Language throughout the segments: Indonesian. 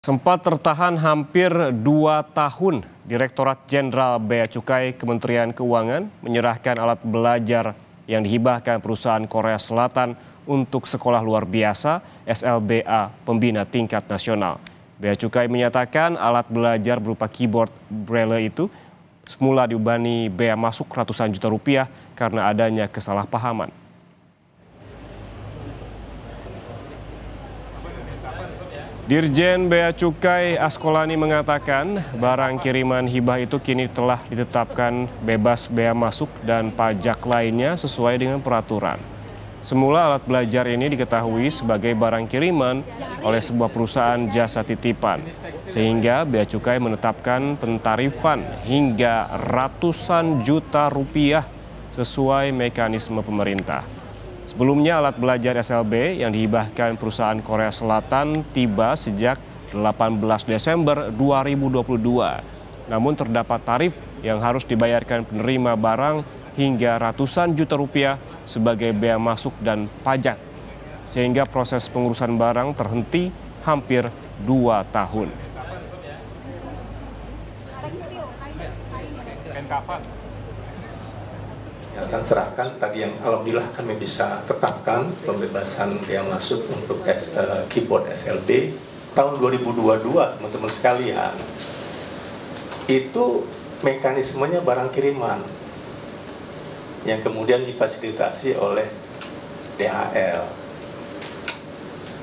Sempat tertahan hampir 2 tahun, Direktorat Jenderal Bea Cukai Kementerian Keuangan menyerahkan alat belajar yang dihibahkan perusahaan Korea Selatan untuk sekolah luar biasa SLBA Pembina Tingkat Nasional. Bea Cukai menyatakan alat belajar berupa keyboard braille itu semula diubani bea masuk ratusan juta rupiah karena adanya kesalahpahaman. Dirjen Bea Cukai Askolani mengatakan barang kiriman hibah itu kini telah ditetapkan bebas bea masuk dan pajak lainnya sesuai dengan peraturan. Semula alat belajar ini diketahui sebagai barang kiriman oleh sebuah perusahaan jasa titipan, sehingga Bea Cukai menetapkan pentarifan hingga ratusan juta rupiah sesuai mekanisme pemerintah. Sebelumnya alat belajar SLB yang dihibahkan perusahaan Korea Selatan tiba sejak 18 Desember 2022. Namun terdapat tarif yang harus dibayarkan penerima barang hingga ratusan juta rupiah sebagai bea masuk dan pajak. Sehingga proses pengurusan barang terhenti hampir 2 tahun. Akan serahkan tadi yang alhamdulillah kami bisa tetapkan pembebasan bea masuk untuk keyboard SLB tahun 2022, teman-teman sekalian. Itu mekanismenya barang kiriman yang kemudian difasilitasi oleh DHL.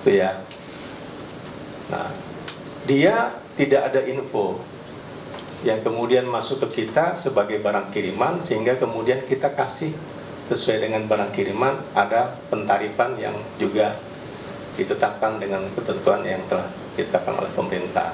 Itu ya. Nah, dia tidak ada info yang kemudian masuk ke kita sebagai barang kiriman, sehingga kemudian kita kasih sesuai dengan barang kiriman, ada pentarifan yang juga ditetapkan dengan ketentuan yang telah ditetapkan oleh pemerintah.